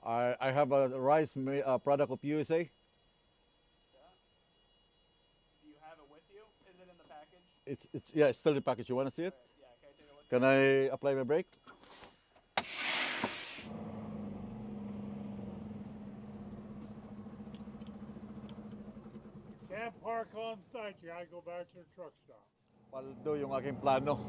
I have a rice product of USA. Yeah. Do you have it with you? Is it in the package? It's yeah, it's still in the package. You want to see it? Yeah, can I take a look? Can I apply my brake? Can't park on site. You gotta go back to the truck stop. Paldo yung aking plano.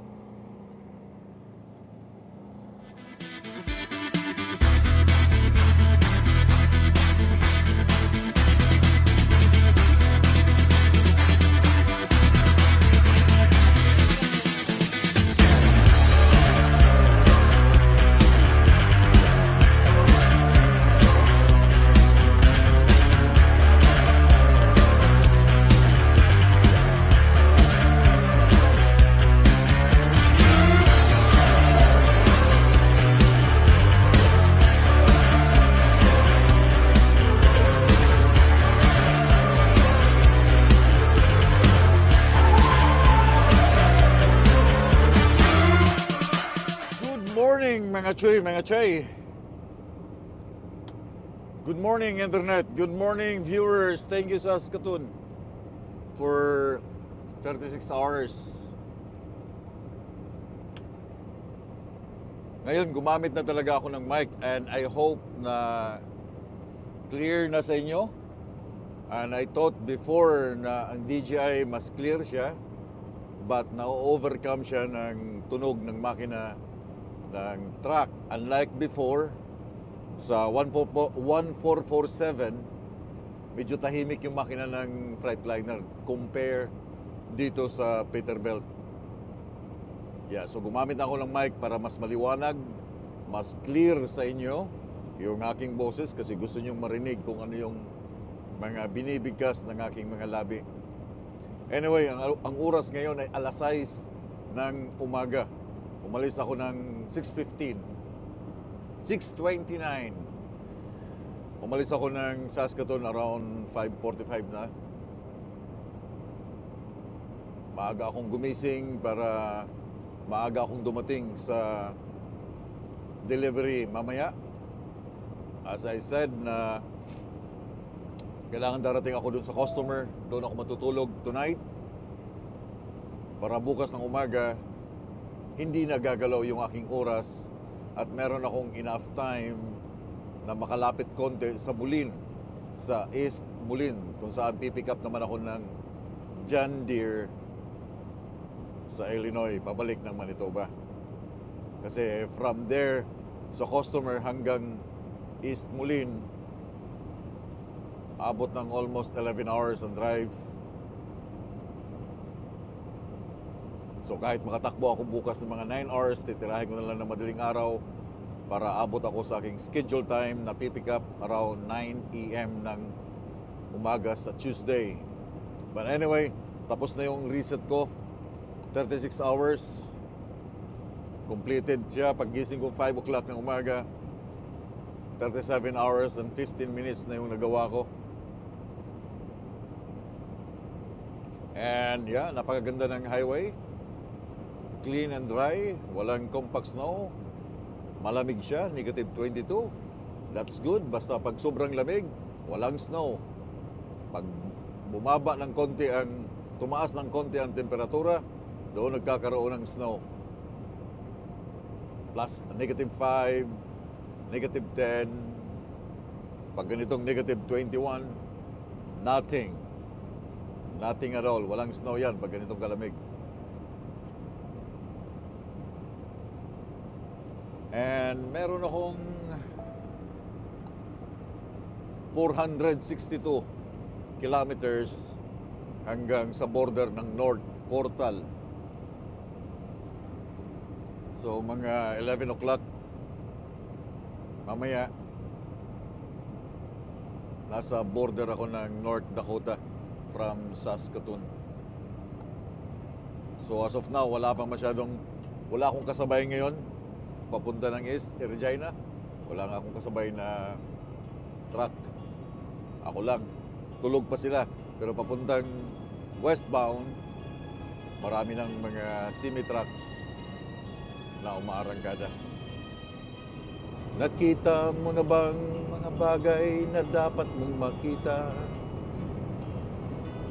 Mga Choy. Good morning, Internet. Good morning, viewers. Thank you, Saskatoon, for 36 hours. Ngayon, gumamit na talaga ako ng mic and I hope na clear na sa inyo. And I thought before na ang DJI mas clear siya, but na-overcome siya ng tunog ng makina ng truck. Unlike before, sa 1447, medyo tahimik yung makina ng Freightliner compare dito sa Peterbilt. Yeah, so gumamit ako ng mic para mas maliwanag, mas clear sa inyo yung aking boses kasi gusto nyong marinig kung ano yung mga binibigkas ng aking mga labi. Anyway, ang oras ngayon ay alas 6 ng umaga. Umalis ako ng 6:15. 6:29. Umalis ako ng Saskatoon around 5:45 na. Maaga akong gumising para maaga akong dumating sa delivery mamaya. As I said na kailangan darating ako dun sa customer. Doon ako matutulog tonight. Para bukas ng umaga, hindi nagagalaw yung aking oras at meron akong enough time na makalapit konti sa Moline, sa East Moline, kung saan pipick up naman ako ng John Deere sa Illinois, pabalik ng Manitoba. Kasi from there, sa customer hanggang East Moline, abot ng almost 11 hours ang drive. So kahit makatakbo ako bukas ng mga 9 hours, titirahin ko na lang ng madaling araw para abot ako sa aking schedule time na pipick up around 9 AM ng umaga sa Tuesday. But anyway, tapos na yung reset ko. 36 hours. Completed siya. Paggising ko 5 o'clock ng umaga. 37 hours and 15 minutes na yung nagawa ko. And yeah, napakaganda ng highway. Clean and dry, walang compact snow. Malamig siya, negative 22. That's good, basta pag sobrang lamig, walang snow. Pag bumaba ng konti tumaas ng konti ang temperatura, doon nagkakaroon ng snow. Plus, negative 5, negative 10. Pag ganitong negative 21, nothing. Nothing at all. Walang snow yan pag ganitong kalamig. And meron akong 462 kilometers hanggang sa border ng North Portal. So mga 11 o'clock mamaya nasa border ako ng North Dakota from Saskatoon. So as of now, wala akong kasabay ngayon papunta ng East, Regina. Wala nga akong kasabay na truck. Ako lang. Tulog pa sila. Pero papuntang westbound, marami ng mga semi-truck na umaarangkada. Nakita mo na bang bagay na dapat mong makita?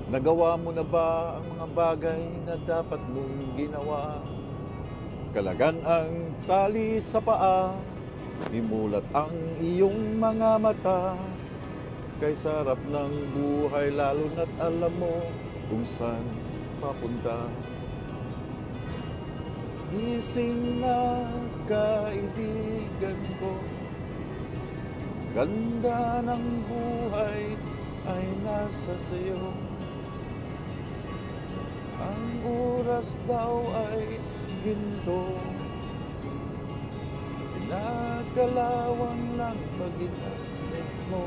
Nagawa mo na ba ang mga bagay na dapat mong ginawa? Kalagan ang tali sa paa, imulat ang iyong mga mata. Kay sarap ng buhay lalo na't alam mo kung saan papunta. Gising na kaibigan ko, ganda ng buhay ay nasa sayo. Ang oras daw ay ginto, pinagalawang lang mag-inanit mo.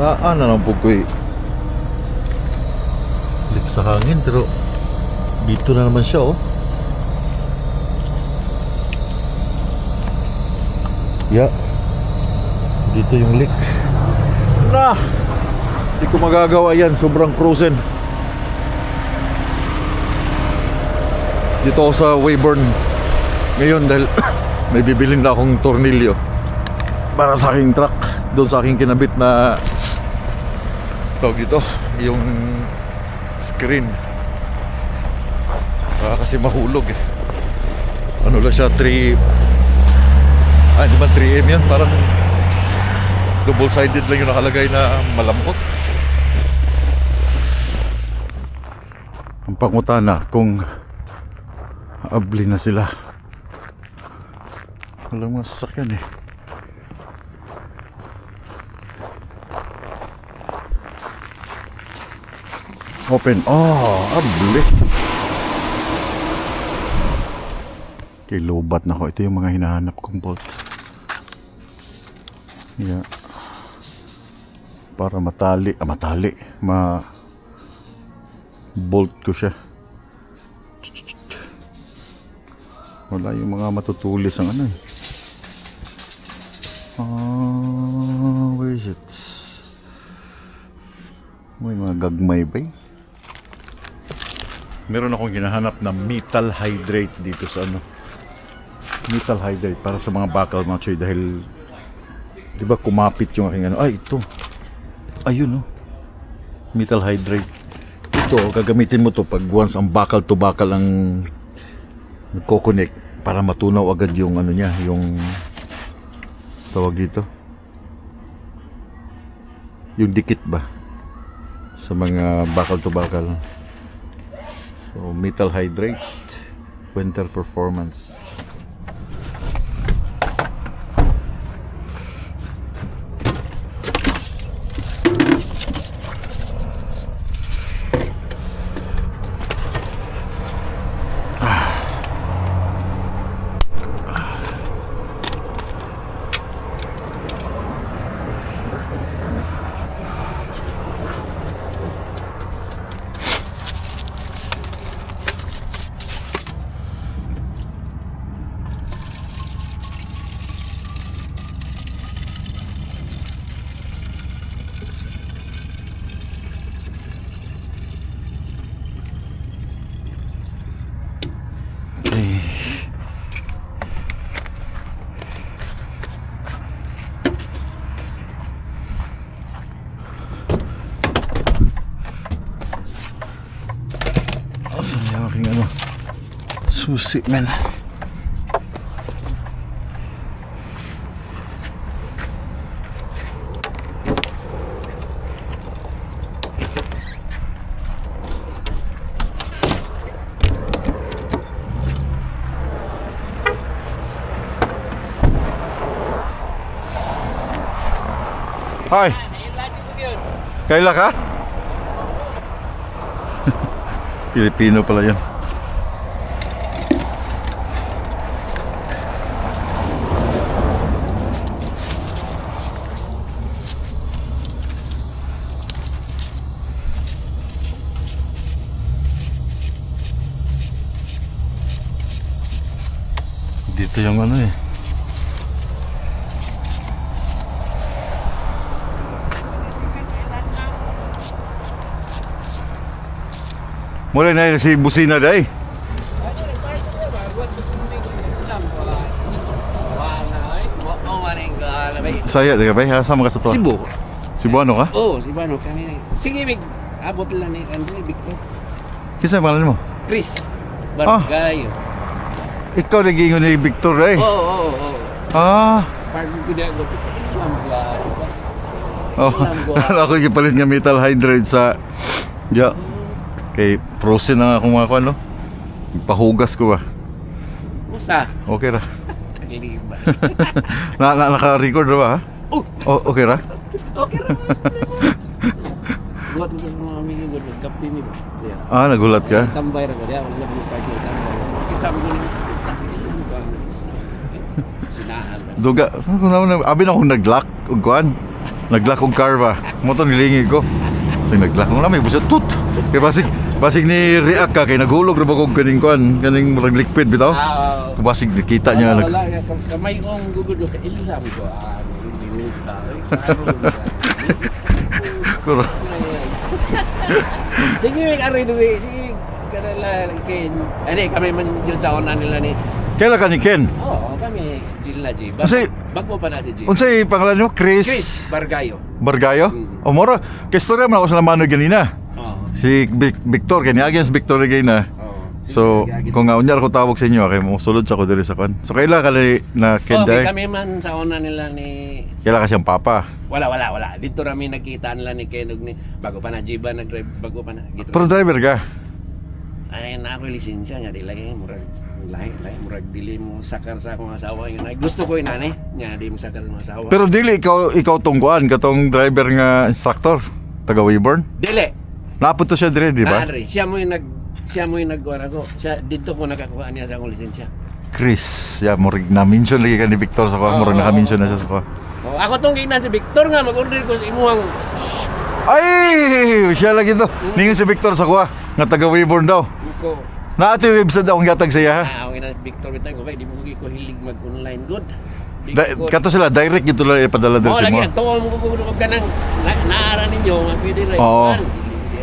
Naan na lang po ko lik sa hangin, pero dito na naman siya, oh. Yeah, dito yung leak. Na, hindi ko magagawa yan, sobrang frozen. Dito ako sa Weyburn ngayon dahil may bibilin na akong tornilyo para sa aking truck, doon sa aking kinabit na tawag dito, yung screen. Kasi mahulog eh. Ano lang siya, 3 di ba 3M yan? Parang double-sided lang yung nakalagay na malambot. Ang pangutana kung abli na sila. Walang mga sasakyan eh. Open. Oh, abli. Okay, lobat na ko. Ito yung mga hinahanap kong bolt. Yeah. Para matali. Bolt ko siya. Wala yung mga matutulis ang ano eh. Where is it? May mga gagmay ba eh? Meron akong hinahanap na metal hydrate dito sa ano. Metal hydrate para sa mga bakal, mga choy, dahil di ba kumapit yung aking ano. Ay, ito. Ayun, oh. Metal hydrate. Ito, gagamitin mo to pag once ang bakal to bakal ang nagko-connect para matunaw agad yung ano niya, yung tawag dito. Yung dikit ba sa mga bakal to bakal. So, metal hydrate, winter performance. Asan yung aking ano? Susi, man. Hi. Kaila ka? Pilipino pala yan. Dito yung ano eh. Mula na si busina day. Saya di ka ba? Sama ka sa to? Cebu. Cebuano ka? Oh, Cebuano kami. Sige, Big. Abot lang ni Andre Victor. Kinsa ang pangalan mo? Chris. Bargayo. Ikaw nag-iingon ni Victor eh. Oo. Ah. Pag gudi ako, ilam ka. Oh, ako gipalit nga metal hydrate sa kay frozen na akong mga kuan no. Pahugas ko ba. Usa. Okay ra. Tagliba. Naka-record na ba? Ha? Oh, okay ra. Okay ra. Buat mga amigo ko kape ni ba. Ah, nagulat ka. Tambay ra ko dia, wala mo pa ko tambay. Kita mo ni sinahan. Duga, abi na akong nag-lock og kuan. Nag-lock og car ba. Moto nilingi ko. Sing nag-lock mo na may busa tut. Kay basig ni react ka kay naghulog ra ba kog kaning kuan, kaning murag liquid bitaw. Basig nakita niya nag. Wala kamay ong gugud ka ilam ko. Minuta. Kuro. Sige, aray duwi. Sige, kanala ken. Ani kami man jud sa onan nila ni. Kailan ka ni Ken? Oo, kami Jill na G. Unsay- Bago pa na si Jill. Unsay pangalan mo? Chris Chris Bargayo. Bargayo? Mm. O mora, kay storya man ako sa lamano ganina. Oo. Si Victor kay ni against Victor again. So, kung nga unyar ko tawag sa inyo, kay mo sulod sa ko diri sa kan. So kailan ka na Ken Okay, day? kami man sa onan nila ni Kailan ka siyang papa? wala. Dito rami nakita nila ni Kenog ni bago pa na Jiba nag-drive bago pa na. Gito. Pero driver ka? Ay na ako lisensya nga di lagi murag lahi murag dili mo sakar sa akong asawa yun. Ay, gusto ko inani nya di mo sakar sa asawa. Pero dili ikaw tungkuan katong driver nga instructor taga Weyburn. dili. Naapot to siya dire, di ba? Naari, siya mo yung nagkuhan ako. Siya dito ko nakakuha niya sa akong lisensya. Chris, ya mo rig na mention lagi ka ni Victor sa kuha, mo rig naka-mention na siya sa kuha. Oh, ako tong ginan si Victor nga mag-order ko sa imuhang Ay, siya lagi to. Ningon si Victor sa kuha nga taga Weyburn daw. ko. Naati website daw ang gatag sa iya ha. Ako ginan Victor bitay ko kay di mo ko hilig mag-online good. Kato sila direct gito lang ipadala diri Oh, sa lagi mo. nagtuon mo ko kanang naara ninyo nga pwede ra. Oo.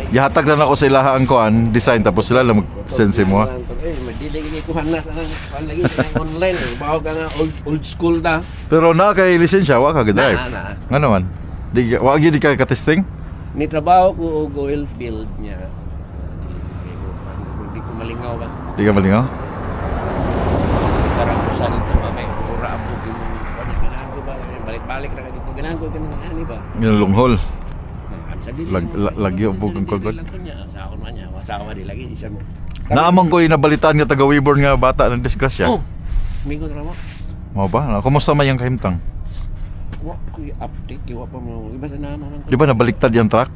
Gihatag na ako sa ilaha ang kuan, design tapos sila lang mag-send sa mo. Eh, madili gini ko hanas anang lagi kanang online eh. Bawo ka nga old school ta. Pero na kay lisensya wa ka drive. Na. Nga naman. Di wa gyud di ka ka-testing. Ni trabaho ko og oil field niya. Hindi ko malingaw ba. Di ka malingaw. Karang usa dito ba kay ura abo ko ganahan ko ba balik-balik ra ka dito ganahan ko kanang ani ba. Yung lunghol. Sa dili. Lagi ang bugang kagod. Sa akon man niya, wasawa di lagi isa mo. Naamang ko yung nabalitaan nga taga Weyburn nga bata ng disgrasya. Oh. Migo ra mo. Mo ba? Kumusta man yung kahimtang? Wa ko update wa pa mo. Iba sa naman man. Di ba nabaliktad yung truck?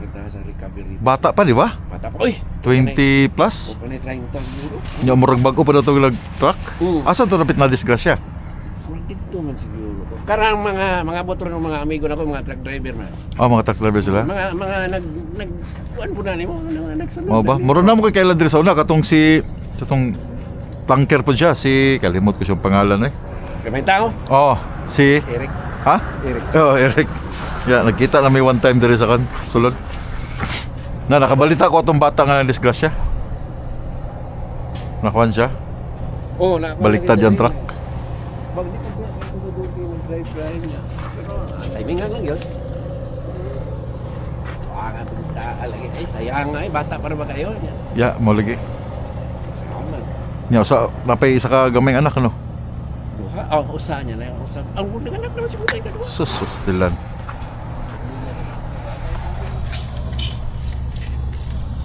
Kita sa recovery. Bata pa, di ba? Bata pa. Oy, 20 plus? o panay trying to siguro. Nya murag bago pa daw tong truck? Asa to napit na disgrasya? Wala dito man siguro. Karang mga motor ng mga amigo nako, mga truck driver man. Mga truck driver sila? Mga nag kuan po na nimo, nagsunod. Mo ba? Muro na mo kay kailan diri sa una katong si tanker po siya, si kalimot ko siyang pangalan eh. Kamay tao? Oh, si Eric. ha? Eric. Oh, Eric. Yeah, nagkita na may one time diri sa kan sulod. Na nakabalita ko atong bata nga na disgrasya. Nakuan siya. Oh, na Baliktad yung truck. Bag di ko sa duty ng drive niya. Pero timing lang yun. Ang atong lagi ay sayang nga bata para ba kayo niya. Ya, mo lagi. Salamat. Nya sa napay isa ka gamay anak no. Duha, usa niya na usa. Ang unang anak naman siguro kayo. Sus, stilan.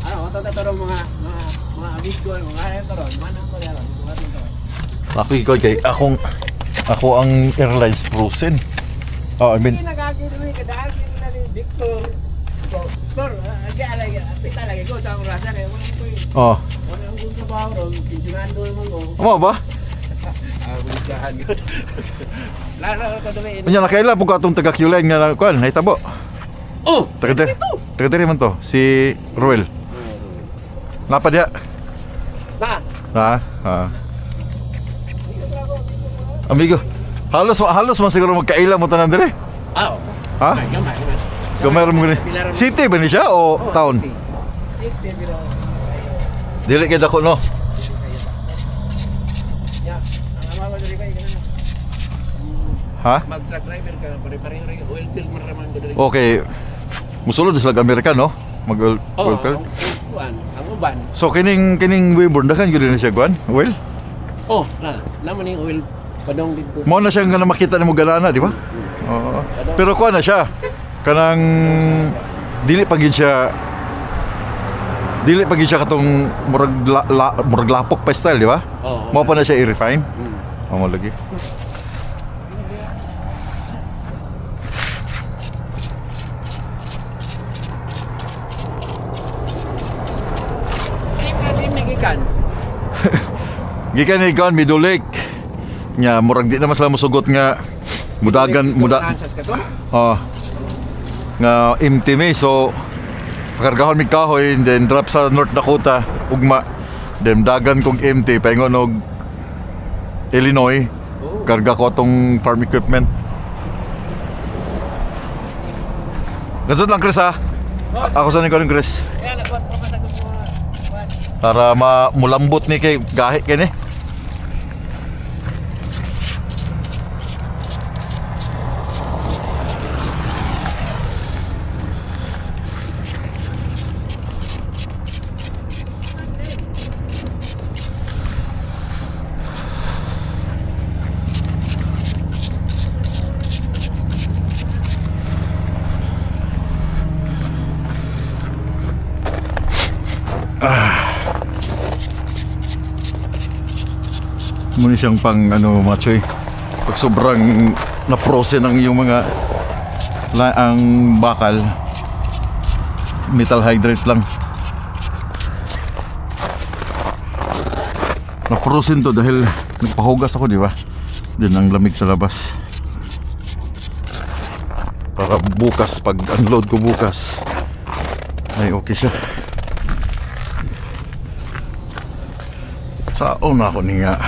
Ano, tatarong mga abis ko, mga tatarong, manang ko yan. Ako ikaw kay ako ang airlines frozen. Oh, I mean, Hindi nagagawin ka dahil na ni Victor. Victor, pita lagi ko sa rasa kaya wala ko yun. oh, Wala ang kung trabaho ron, pinsinando naman ko. mo ba? Wikahan yun. Lasa ko tuloy. Unya nakaila po ka atong taga Q-line nga kuan, nahitabo. Oh, Taga diri man to, si Ruel. Napa dia? na. Ha? Amigo, halos man siguro magkaila mo tanan dire. Ah, Ha? Gamay mo gani. City ba ni siya o town? City, pero Dili kay dako no. Ya, ang amawa diri kay kanang Ha? mag-truck driver ka, pare-pareho rin, oil field man raman ko diri. Okay. Musulod sa Amerika no. Mag oil field. Ang uban. So kining Weyburn dakan gyud na siya kuan. Oil. Oh, naman yung oil padong dito. Mao na siya nga makita nimo ganana, di ba? Oo. Pero kuan na siya. Kanang dili pa gyud siya katong murag lapok pa style, di ba? Oo. Mao pa na siya i-refine. Mo lagi. Gikan ni Gon Midulik. Nya murag di naman sila mosugot nga mudagan nga empty me, so pakargahon mi kahoy and then drop sa North Dakota ugma, then dagan kog empty paingon og Illinois, karga ko tong farm equipment. Gasot lang Chris ha. Ako sa ni Chris. Para mulambot ni kay gahi kini. Muna siyang pang machoy. Pag sobrang na-frozen ang iyong mga ang bakal, metal hydrate lang. Na-frozen to dahil nagpahugas ako, di ba? Din ang lamig sa labas. Para bukas, pag unload ko bukas, ay okay siya. Saon na ako niya.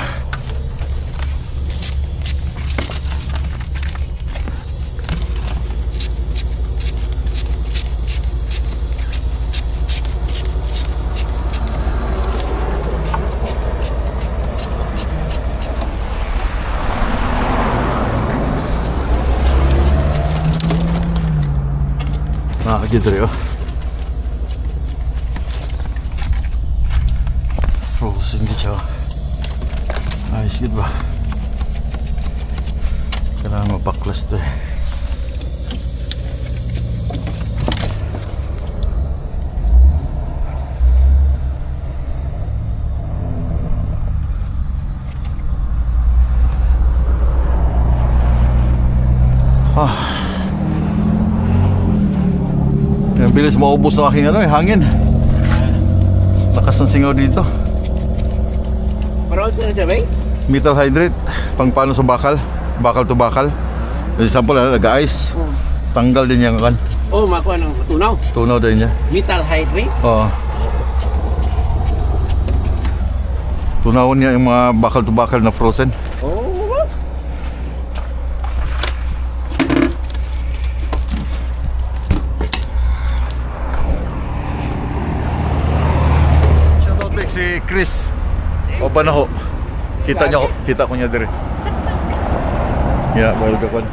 Nakakagidri oh. Frozen di siya. Ayos gid ba? Kailangan mapaklas to eh. Ang bilis maubos ng aking hangin. Lakas ng singaw dito. Pero sa sabay? Metal hydrate, pang paano sa bakal to bakal. For example, nag-ice. Tanggal din yung kan. Oh, makuha ng tunaw. Tunaw din niya. Metal hydrate? Oo. Tunawon niya yung mga bakal to bakal na frozen. Oh. Shoutout back si Chris. O Banaho. Kita ko niya dire. Yeah, well ka kon.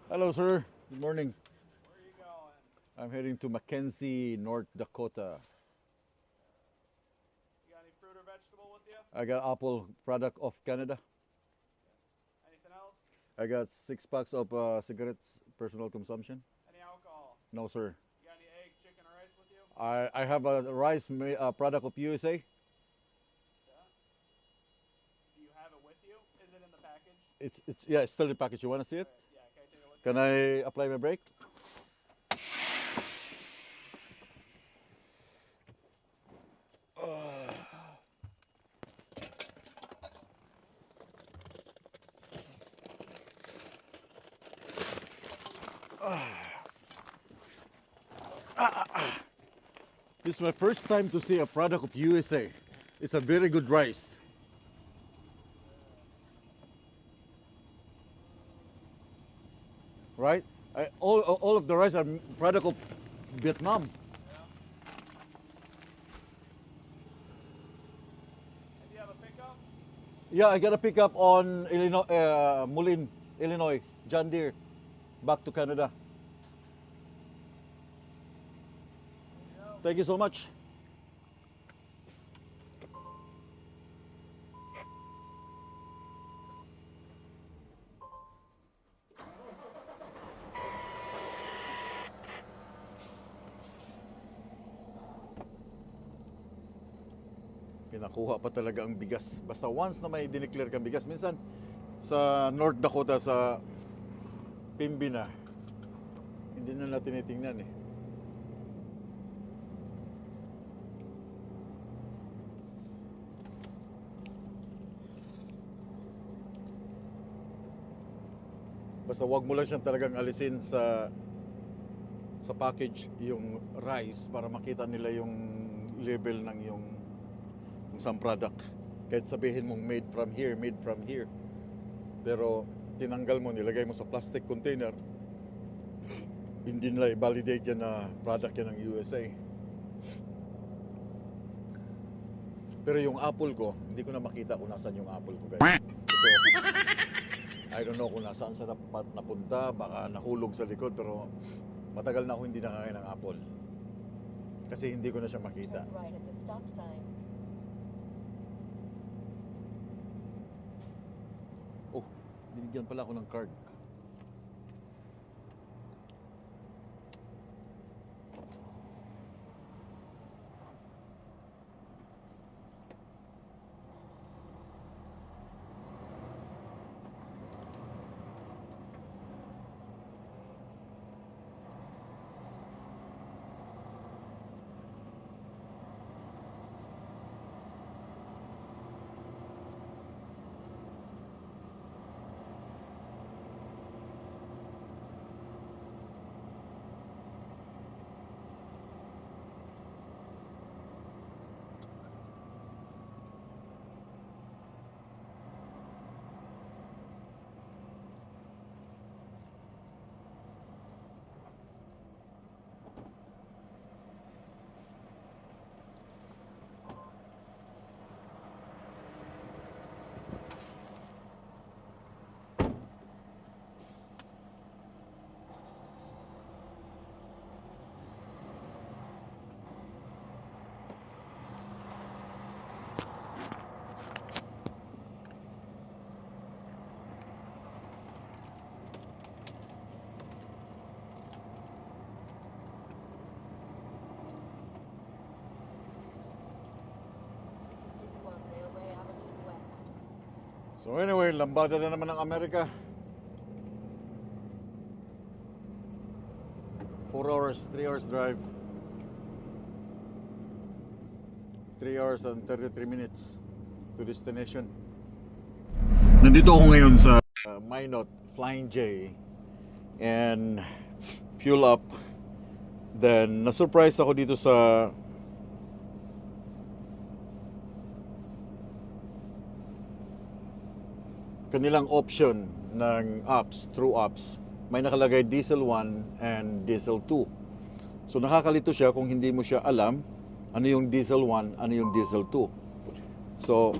Hello, sir. Good morning. Where are you going? I'm heading to Mackenzie, North Dakota. You got any fruit or vegetable with you? I got apple product of Canada. Anything else? I got 6 packs of cigarettes, personal consumption. Any alcohol? No, sir. You got any egg, chicken, or rice with you? I have a rice product of USA. It's yeah, it's still in the package. You want to see it? Yeah, can I take a look? Can I apply my brake? This is my first time to see a product of USA. It's a very good rice. Right? All of the rice are product of Vietnam. And do you have a pickup? Yeah, I got a pickup on Illinois, Moulin, Illinois, John Deere, back to Canada. Thank you so much. Pinakuha pa talaga ang bigas. Basta once na may dineclare kang bigas. Minsan sa North Dakota, sa Pembina, hindi na natin tinitingnan eh. Basta wag mo lang siyang talagang alisin sa package yung rice para makita nila yung label ng yung isang product. Kahit sabihin mong made from here. Pero tinanggal mo, nilagay mo sa plastic container, hindi nila i-validate yan na product yan ng USA. Pero yung apple ko, hindi ko na makita kung nasan yung apple ko, guys. Ito, I don't know kung nasaan siya napunta, baka nahulog sa likod, pero matagal na ako hindi nakakain ng apple. Kasi hindi ko na siya makita. Turn right at the stop sign. Oh, binigyan pala ako ng card. Continue on Railway Avenue West. So anyway, lambada na naman ng Amerika. 4 hours, 3 hours drive. 3 hours and 33 minutes to destination. Nandito ako ngayon sa Minot Flying J and fuel up. Then na-surprise ako dito sa kanilang option ng apps, through apps. May nakalagay diesel 1 and diesel 2. So nakakalito siya kung hindi mo siya alam ano yung diesel 1, ano yung diesel 2. So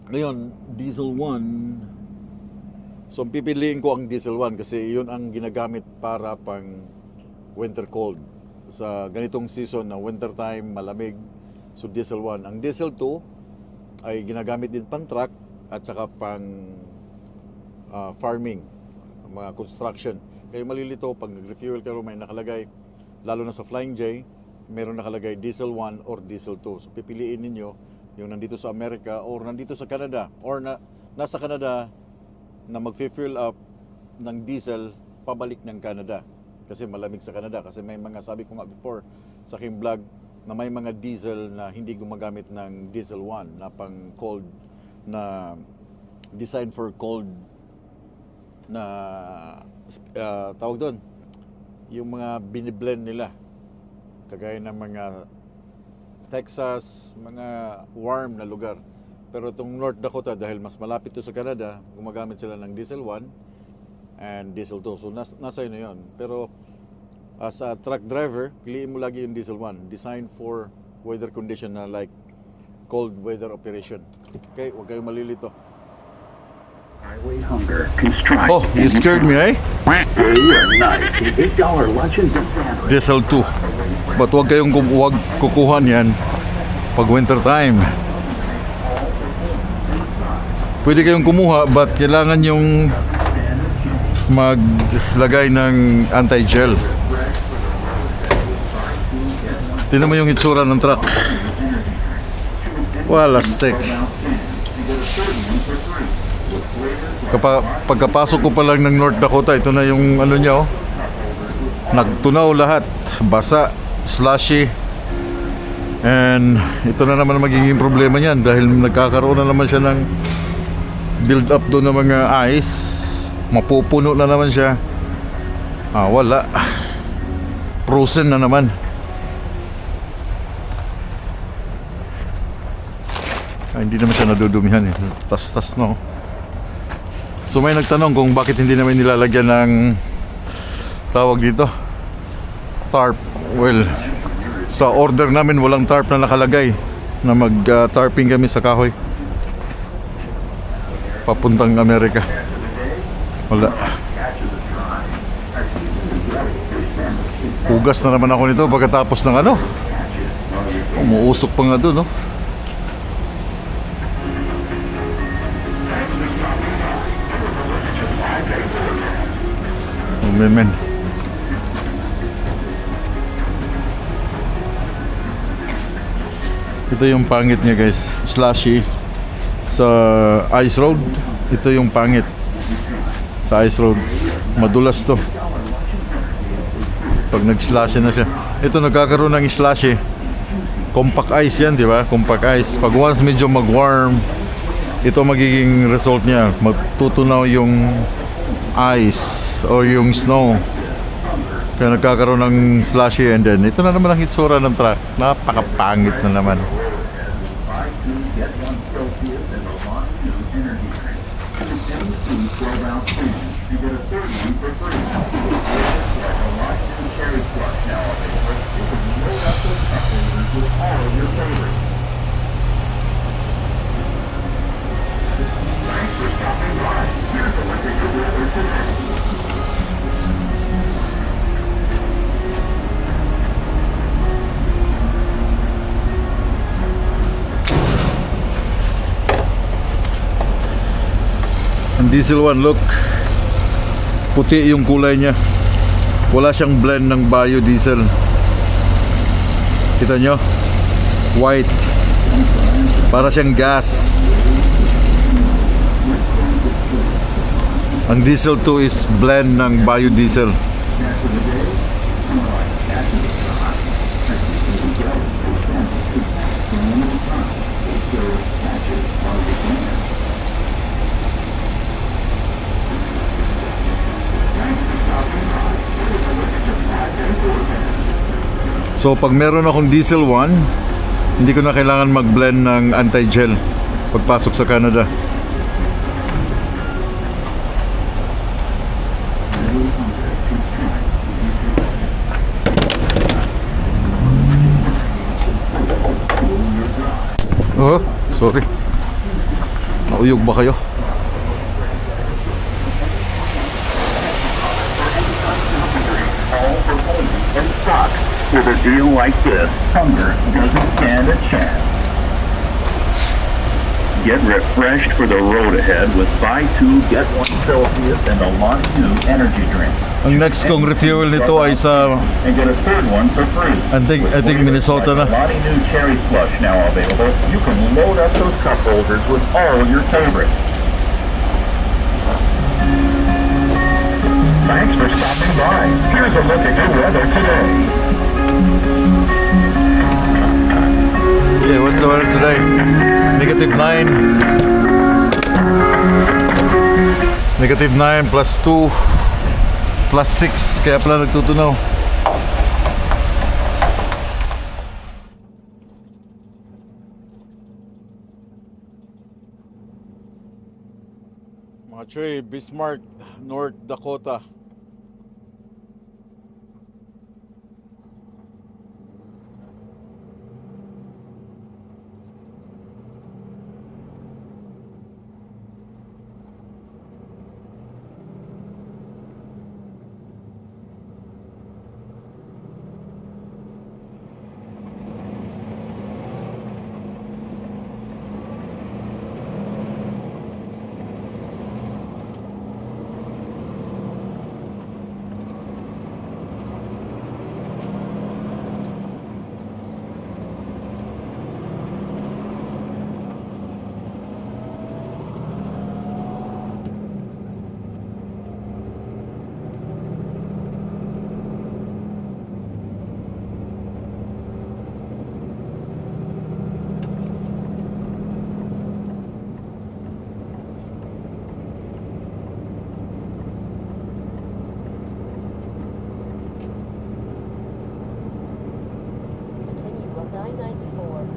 ngayon, diesel 1, so pipiliin ko ang diesel 1 kasi yun ang ginagamit para pang winter cold. Sa ganitong season na winter time, malamig, so diesel 1. Ang diesel 2 ay ginagamit din pang truck at saka pang farming, mga construction. Kaya malilito pag nag-refuel kayo, may nakalagay, lalo na sa Flying J, meron nakalagay diesel 1 or diesel 2. So pipiliin ninyo yung nandito sa Amerika or nandito sa Canada or nasa Canada na mag-fill up ng diesel pabalik ng Canada. Kasi malamig sa Canada. Kasi may mga, sabi ko nga before sa aking vlog, na may mga diesel na hindi gumagamit ng diesel 1 na pang cold, na design for cold na tawag doon, yung mga biniblend nila. Kagaya ng mga Texas, mga warm na lugar. Pero itong North Dakota, dahil mas malapit to sa Canada, gumagamit sila ng diesel 1 and diesel 2. So nasa yun yun. Pero as a truck driver, piliin mo lagi yung diesel 1. Designed for weather condition na like cold weather operation. Okay, huwag kayong malilito. Highway hunger construct. Oh, you scared me, eh? Day or night, the $8 luncheons and sandwich. Diesel 2. But huwag kayong huwag kukuha niyan pag winter time. Pwede kayong kumuha, but kailangan yung maglagay ng anti-gel. Tingnan mo yung itsura ng truck. Wala stick. Pagkapasok ko pa lang ng North Dakota, ito na yung ano niya, oh. Nagtunaw lahat, basa, slushy. And ito na naman magiging problema niyan dahil nagkakaroon na naman siya ng build up doon ng mga ice. Mapupuno na naman siya. Wala. Frozen na naman. Hindi naman siya nadudumihan, eh. Tas-tas, no. So may nagtanong kung bakit hindi naman nilalagyan ng tawag dito, tarp. Well, sa order namin walang tarp na nakalagay na mag-tarping kami sa kahoy papuntang Amerika. Wala. Hugas na naman ako nito pagkatapos ng ano, umuusok pa nga doon, no. Men. Ito yung pangit niya, guys. Slushy sa ice road. Ito yung pangit sa ice road. Madulas to pag nag-slushy na siya. Ito nagkakaroon ng slushy. Compact ice yan, di ba? Compact ice. Pag once medyo mag-warm, ito magiging result niya. Magtutunaw yung ice or yung snow, kaya nagkakaroon ng slushy. And then ito na naman ang hitsura ng truck. Napakapangit na naman. Ang diesel 1, look, puti yung kulay niya. Wala siyang blend ng biodiesel. Kita nyo? White. Para siyang gas. Ang diesel 2 is blend ng biodiesel. So pag meron akong diesel 1, hindi ko na kailangan mag-blend ng anti-gel pagpasok sa Canada. Oh, sorry. Nauyog ba kayo? With a deal like this, hunger doesn't stand a chance. Get refreshed for the road ahead with buy 2, get 1 Celsius and a Montu energy drink. Ang next kong refuel nito ay sa And get a third one for free. I think Minnesota na. Monty new cherry slush now available. You can load up those cup holders with all your favorites. Thanks for stopping by. Here's a look at your weather today. Okay, what's the weather today? -9. -9 plus 2 plus 6. Kaya pala nagtutunaw. Mga Choy, Bismarck, North Dakota. Continue on 994.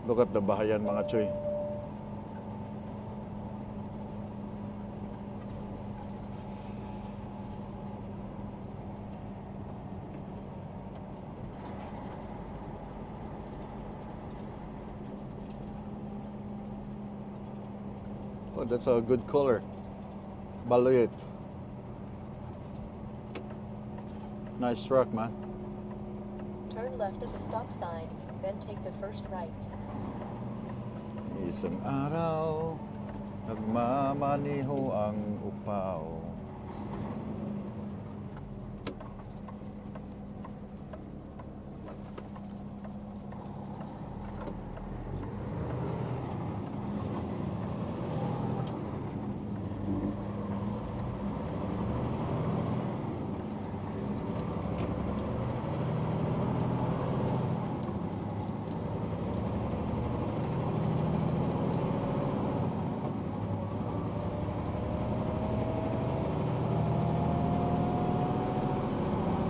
Look at the bahayan, mga Choy. Oh, that's a good color. Baloyet. Nice truck, man. Turn left at the stop sign, then take the first right. Isang araw, nagmamaniho ang upaw.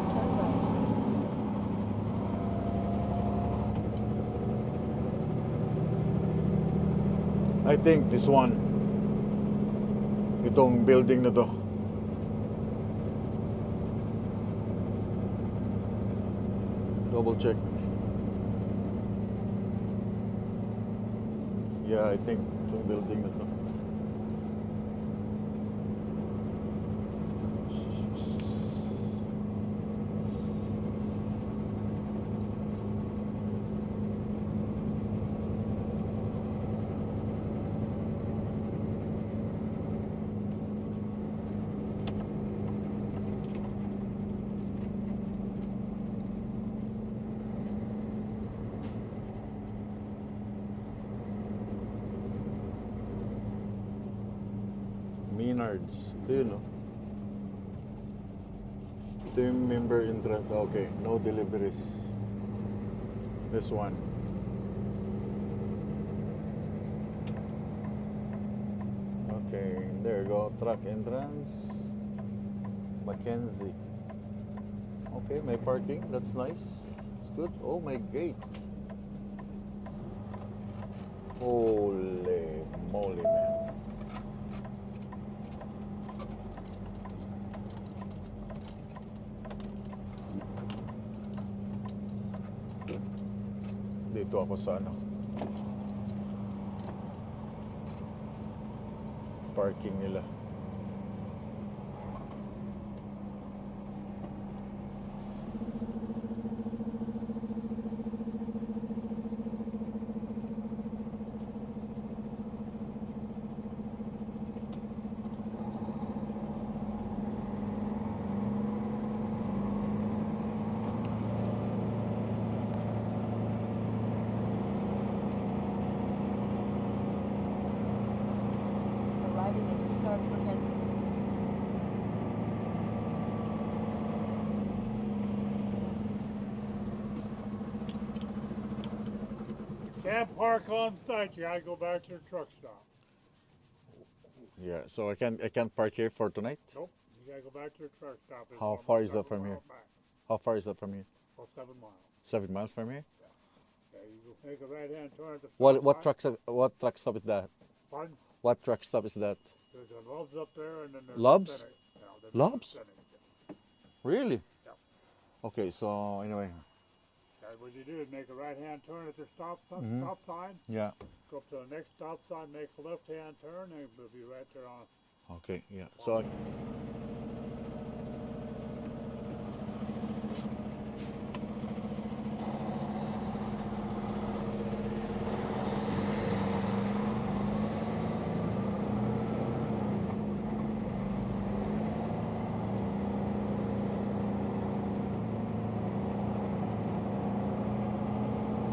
Turn right. I think this one, itong building na to. Double check. Yeah, I think itong building na to. Menards. Ito yun, no? Ito yung member entrance. Okay, no deliveries. This one. Okay, there you go. Truck entrance. Mackenzie. Okay, may parking. That's nice. It's good. Oh, my gate. Holy moly, man. Dito ako sa ano, parking nila. Arriving at Tucson's Can't park on site. You gotta go back to the truck stop. Yeah, so I can't park here for tonight. Nope. You gotta go back to the truck stop. It's How about far is that 7 from here? miles back. How far is that from here? About 7 miles. 7 miles from here. Yeah, you go make a right-hand turn at the What stop sign. what truck stop is that? Pardon? What truck stop is that? There's a Love's up there, and then there's Love's? a Senate. Yeah, there's Love's? a Senate. Really? Yeah. Okay, so anyway, Yeah, what you do is make a right-hand turn at the stop Mm-hmm. stop sign. yeah. Go up to the next stop sign, make a left-hand turn, and we'll be right there on. Okay, yeah. So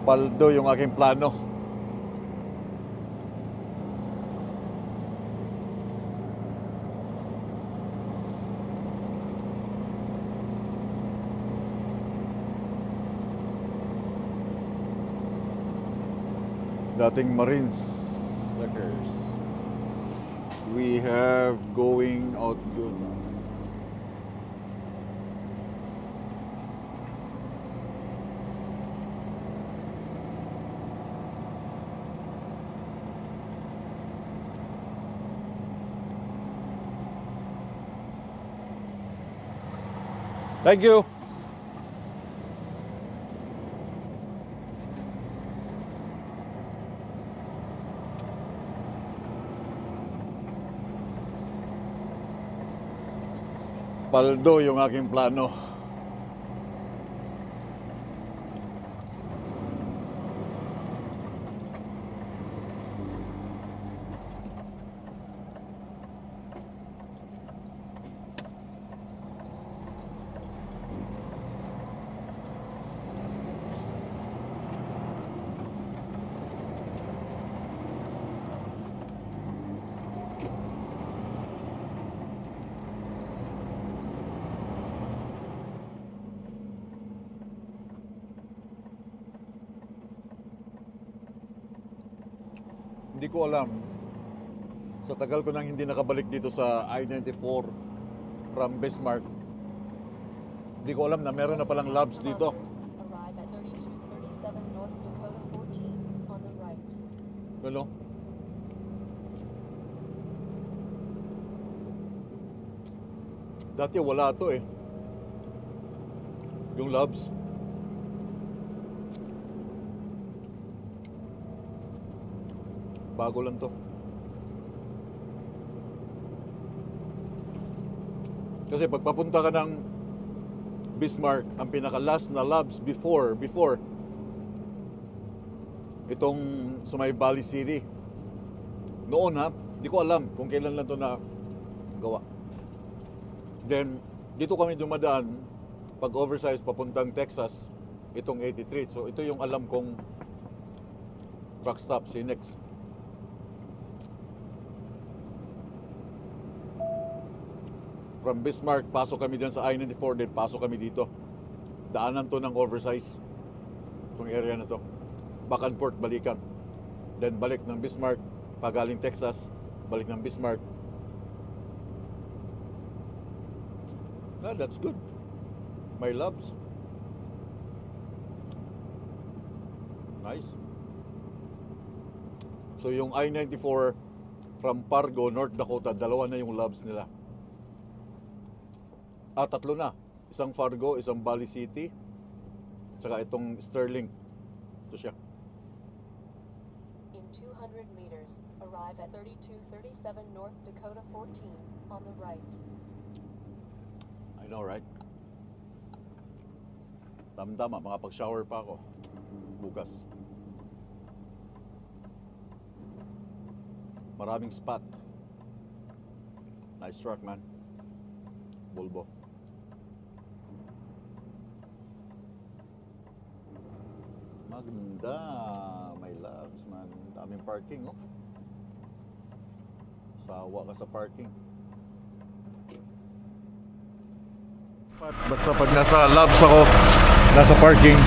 paldo yung aking plano. Dating Marines Slackers. We have going out good. Thank you. Paldo yung aking plano. Hindi ko alam. Sa tagal ko nang hindi nakabalik dito sa I-94 from Bismarck. Hindi ko alam na meron na palang labs dito. Arrive at 3237 North Dakota 14 on the right. Ano? Dati wala to eh. Yung labs. Bago lang to. Kasi pagpapunta ka ng Bismarck, ang pinaka-last na labs before itong sa may Valley City. Noon ha, di ko alam kung kailan lang to na gawa. Then, dito kami dumadaan pag oversize papuntang Texas, itong 83. So, ito yung alam kong truck stop, Sinex. From Bismarck, pasok kami dyan sa I-94, then pasok kami dito. Daanan to ng oversize. Itong area na to. Back and forth, balikan. Then balik ng Bismarck, pagaling Texas, balik ng Bismarck. Well, that's good. My loves. Nice. So yung I-94 from Fargo, North Dakota, dalawa na yung loves nila. Tatlo na. Isang Fargo, isang Valley City, tsaka itong Sterling. Ito siya. In 200 meters, arrive at 3237 North Dakota 14 on the right. I know, right? Tama-tama, makapag-shower pa ako. Bukas. Maraming spot. Nice truck, man. Volvo. Maganda. My loves, man. Daming parking, oh. Sawa ka sa parking. Basta pag nasa labs ako, nasa parking,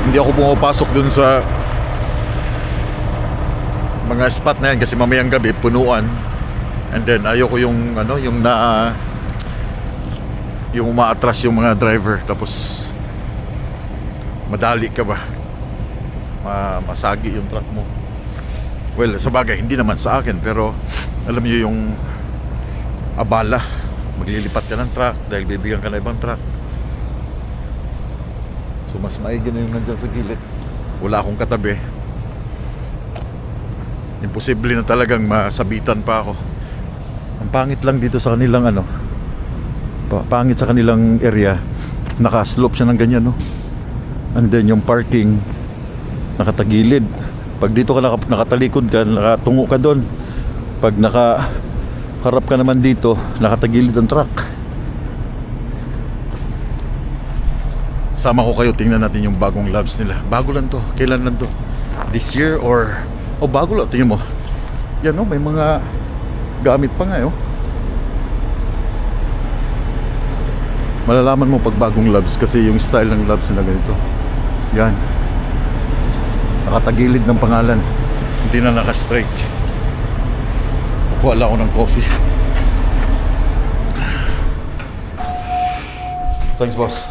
hindi ako pumapasok dun sa mga spot na yan kasi mamayang gabi punuan. And then ayoko yung ano, yung umaatras yung mga driver tapos madali ka ba, masagi yung truck mo. Well, sa bagay hindi naman sa akin, pero alam niyo yung abala, maglilipat ka ng truck dahil bibigyan ka ng ibang truck. So mas maigi na yung nandyan sa gilid. Wala akong katabi. Imposible na talagang masabitan pa ako. Ang pangit lang dito sa kanilang ano, pangit sa kanilang area, naka-slope siya ng ganyan, no? And then yung parking nakatagilid. Pag dito ka nakatalikod ka, nakatungo ka doon. Pag nakaharap ka naman dito, nakatagilid ang truck. Sama ko kayo, tingnan natin yung bagong labs nila. Bago lang to, kailan lang to? This year or bago lang, tingnan mo. Yan, no, may mga gamit pa nga, oh. Malalaman mo pag bagong labs kasi yung style ng labs na ganito. Yan. Nakatagilid ng pangalan. Hindi na naka-straight. Kuha lang ako ng coffee. Thanks, boss.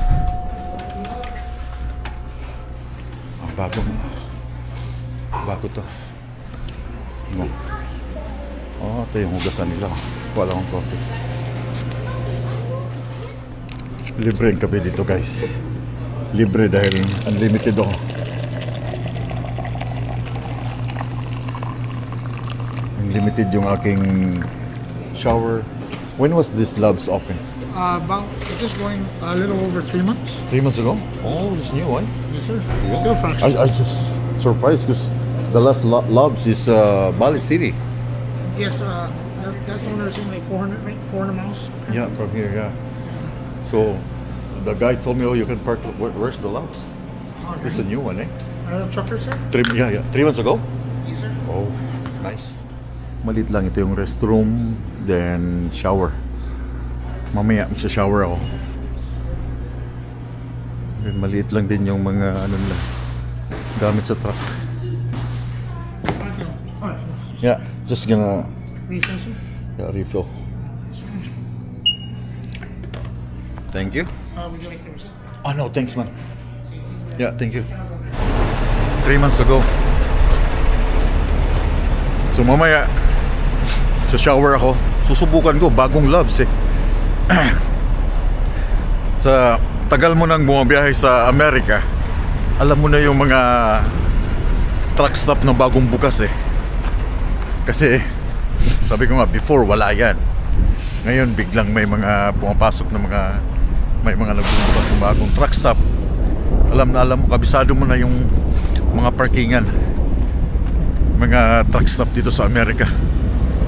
Bago to. No. Oh, ito yung hugasan nila. Wala akong coffee. Libre ang kape dito, guys. Libre dahil unlimited ako. Unlimited yung aking shower. When was this Labs open? About just going a little over 3 months. 3 months ago? Oh, it's new, eh? Yes, sir. Still fresh. I just surprised because the last Labs is Bali City. Yes, that's the one that's in like 400 miles. Yeah, from here, yeah. So the guy told me, oh, you can park. Where's the Labs? Okay. It's a new one, eh? Trucker, sir? 3 months ago? Yes, sir. Oh, nice. Malit lang ito yung restroom, then shower. Mamaya magsa-shower ako. Then maliit lang din yung mga ano nila, gamit sa truck. Okay. All right. Yeah, just gonna Refill, sir? refill. Thank you. Would you like to receipt? Oh no, thanks man. Yeah, thank you. 3 months ago. So mamaya sa shower ako, susubukan ko bagong Labs, eh. Sa tagal mo nang bumabiyahe sa Amerika, alam mo na yung mga truck stop na bagong bukas, eh. Kasi sabi ko nga before wala yan. Ngayon biglang may mga pumapasok na may mga nagbubukas ng bagong truck stop. Alam mo, kabisado mo na yung mga parkingan, mga truck stop dito sa Amerika.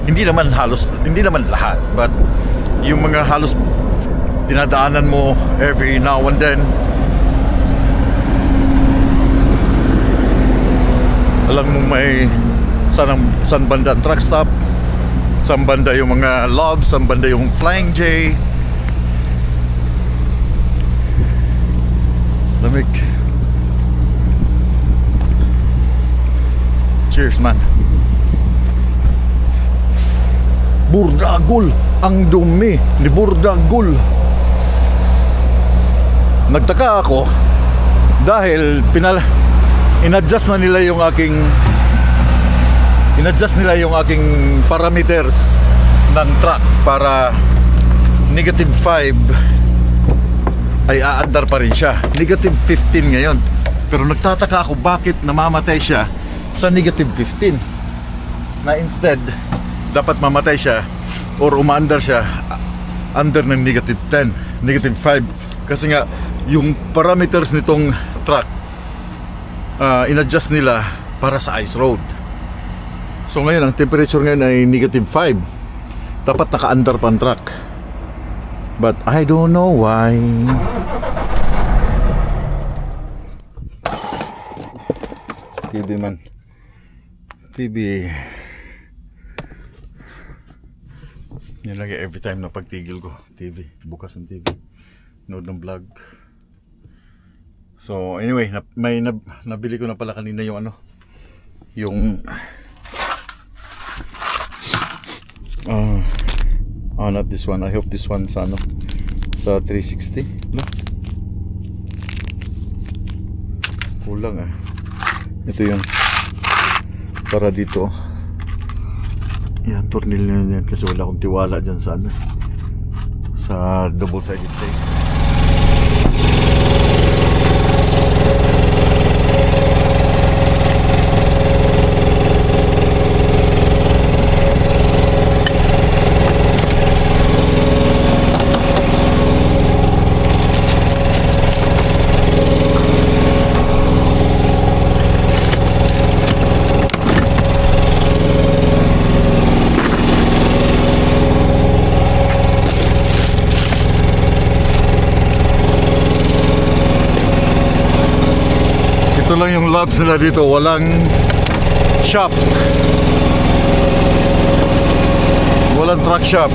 Hindi naman lahat, but yung mga halos dinadaanan mo every now and then. Alam mo may saan banda ang truck stop, saan banda yung mga Labs, saan banda yung Flying J. Lamig. Cheers, man. Burdagol, ang dumi ni Burdagol. Nagtaka ako dahil inadjust nila yung aking parameters ng truck para -5 ay aandar pa rin siya. -15 ngayon. Pero nagtataka ako bakit namamatay siya sa -15 na instead dapat mamatay siya or umaandar siya under ng -10, -5. Kasi nga yung parameters nitong truck inadjust nila para sa ice road. So ngayon ang temperature ngayon ay -5. Dapat naka-andar pa ang truck. But I don't know why. TV man. TV. Yan lagi every time na pagtigil ko. TV. Bukas ng TV. Nood ng vlog. So anyway, nabili ko na pala kanina yung Not this one. I hope this one sa ano, sa 360, no? Kulang ah. Ito yun. Para dito. Yan, tornilyo yan kasi wala akong tiwala dyan sa ano, sa double-sided tape. Ito lang yung labs nila dito, walang shop, walang truck shop.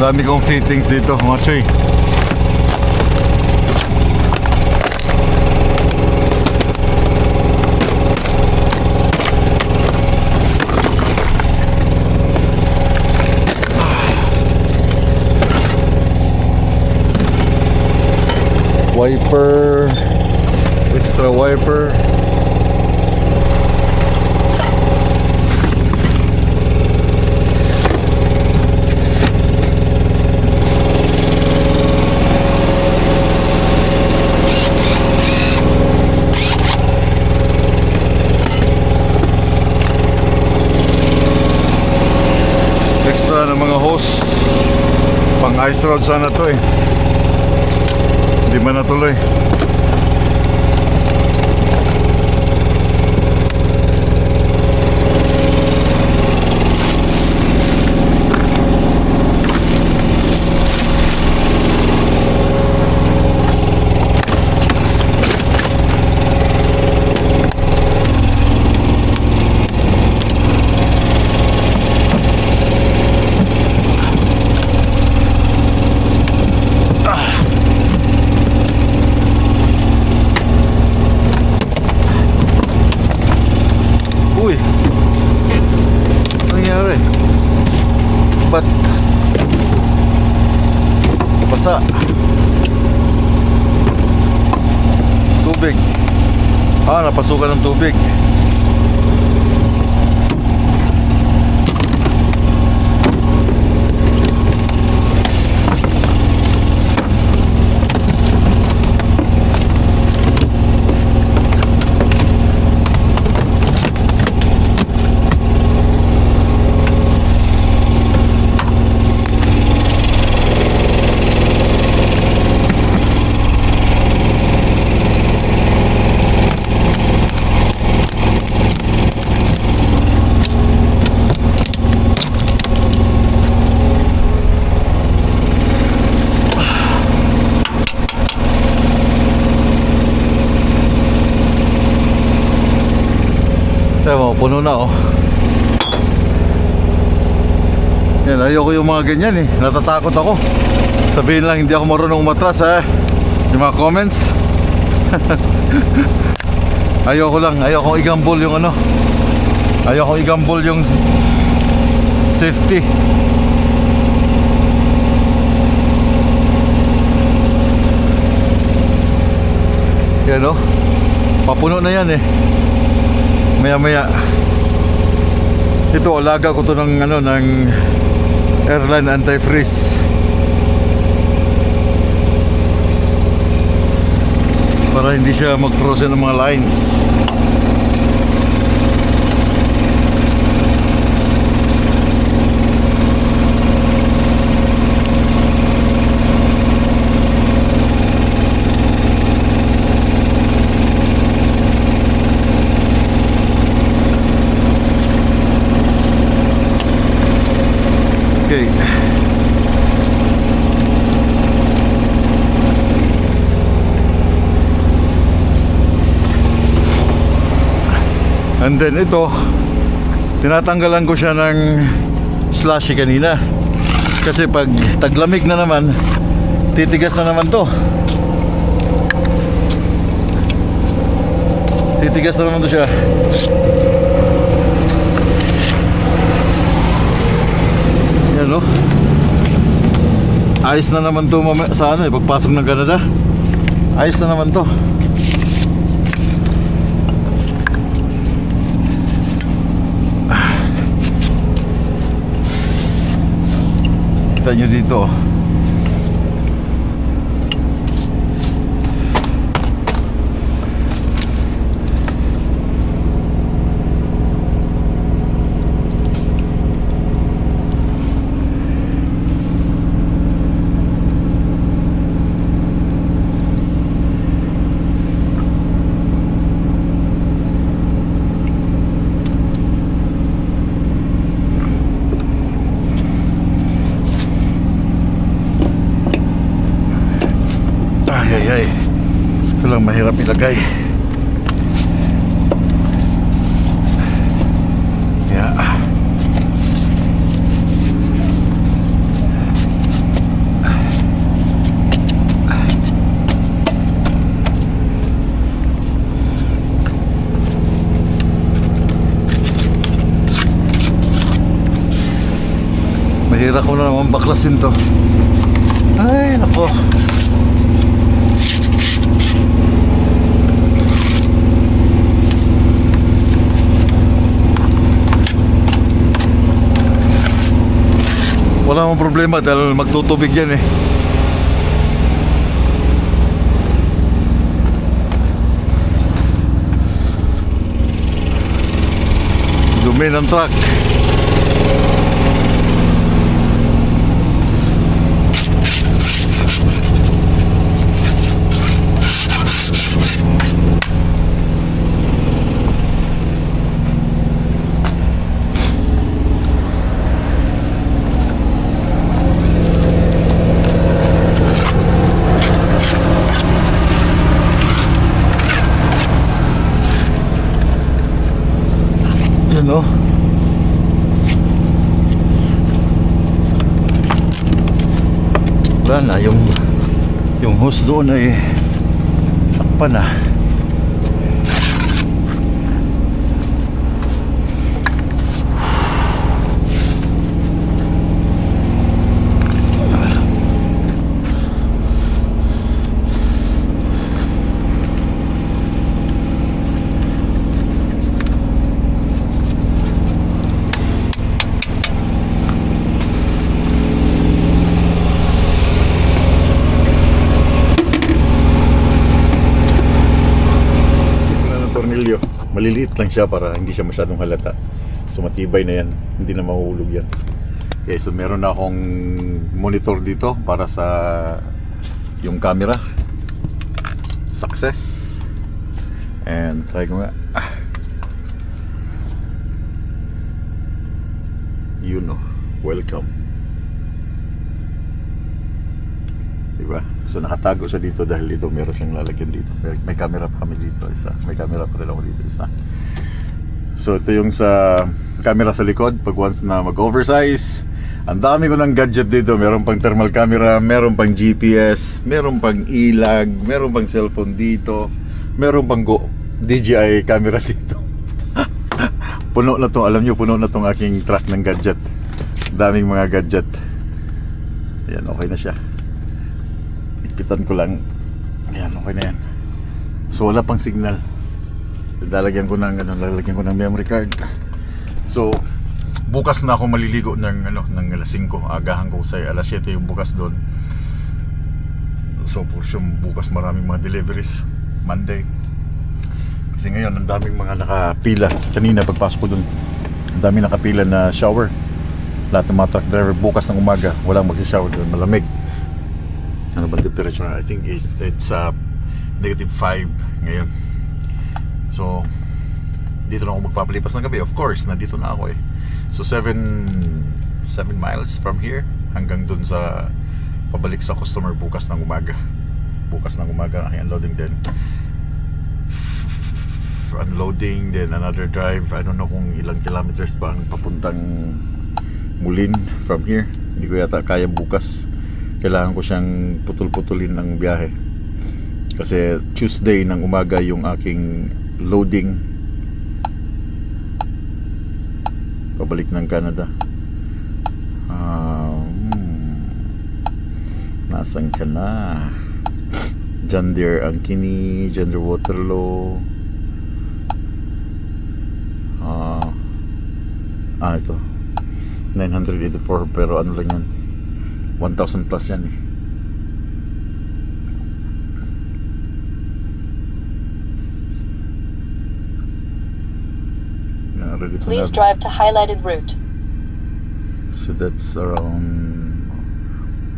Dami kong fittings dito mga choy. Wiper, extra wiper. Ng mga hose pang ice road sana to eh, hindi man natuloy. Ba't basa? Tubig. Napasukan ng tubig. Ewan, puno na oh. Yan, ayoko yung mga ganyan eh. Natatakot ako. Sabihin lang hindi ako marunong umatras eh. Yung mga comments. Ayoko lang, ayoko igambol yung ano. Ayoko igambol yung safety. Yan oh. Papuno na yan eh. Maya-maya. Ito, alaga ko to ng ano, ng airline anti-freeze. Para hindi siya mag-frozen ng mga lines. Okay. And then ito, tinatanggalan ko siya ng slushy kanina. Kasi pag taglamig na naman, titigas na naman to. Titigas na naman to siya. Yan o. Ayos na naman to sa ano, pagpasok ng Canada. Ayos na naman to. Kita nyo dito. Ay, ito lang mahirap ilagay. Yeah. Mahirap ko na naman baklasin to. Ay, nako. Wala mong problema dahil magtutubig yan eh. Dumi ng truck. No? Wala na, yung hose doon ay takpan na. Maliliit lang siya para hindi siya masyadong halata. So matibay na yan, hindi na mahuhulog yan. Okay, so meron na akong monitor dito para sa yung camera. Success. And try ko nga. You know, welcome. Diba? So nakatago siya dito dahil dito meron siyang lalagyan dito. May camera pa kami dito, isa. May camera pa rin ako dito, isa. So ito yung sa camera sa likod. Pag once na mag-oversize, ang dami ko ng gadget dito. Meron pang thermal camera, meron pang GPS, meron pang ilag, meron pang cellphone dito, meron pang DJI camera dito. Puno na to, alam nyo, puno na tong aking truck ng gadget. Daming mga gadget. Ayan, okay na siya. Ipitan ko lang. Ayan, okay na yan. So wala pang signal. Lalagyan ko ng memory card. So bukas na ako maliligo ng alas 5. Agahan ko sa alas 7 yung bukas doon. So for sure bukas maraming mga deliveries Monday. Kasi ngayon ang daming mga nakapila. Kanina pagpasok ko doon, ang daming nakapila na shower. Lahat ng mga truck driver bukas ng umaga walang magsi-shower doon, malamig. Ano ba temperature? I think it's -5 ngayon. So dito na ako magpapalipas ng gabi. Of course, nandito na ako eh. So 7 miles from here hanggang dun sa pabalik sa customer bukas ng umaga. Bukas ng umaga aking unloading din. unloading, then another drive. I don't know kung ilang kilometers pa ang papuntang Mulin from here. Hindi ko yata kaya bukas. Kailangan ko siyang putol-putulin ng biyahe. Kasi Tuesday ng umaga yung aking loading pabalik ng Canada. Nasaan ka na? John Deere Ankini, John Deere Waterloo. Ito 984, pero ano lang yan, 1,000 plus yan eh. Ready to Please have- drive to highlighted route. So that's around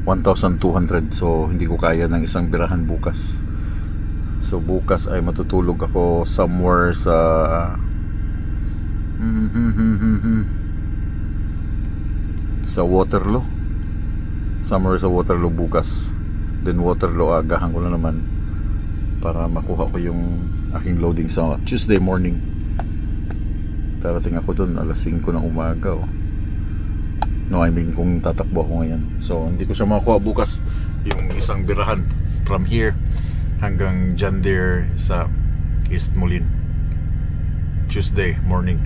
1,200. So hindi ko kaya ng isang birahan bukas. So bukas ay matutulog ako somewhere sa sa Waterloo. Somewhere sa Waterloo bukas. Then Waterloo agahan ko na naman para makuha ko yung aking loading sa Tuesday morning. Darating ako dun alas 5 ng umaga. No, I mean kung tatakbo ako ngayon. So hindi ko siya makuha bukas yung isang birahan from here hanggang John Deere sa East Moulin Tuesday morning.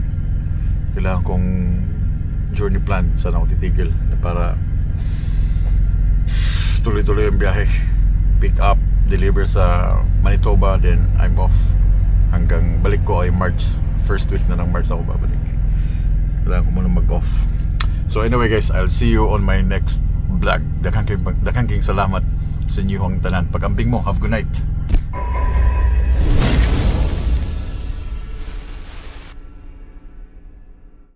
Kailangan kong journey plan saan ako titigil para tuloy-tuloy yung biyahe. Pick up, deliver sa Manitoba, then I'm off hanggang balik ko ay March. First week na ng March ako babalik. Kailangan ko muna mag-off. So anyway guys, I'll see you on my next vlog. Daghang kayong salamat sa inyong tanan. Pag-amping mo, have a good night.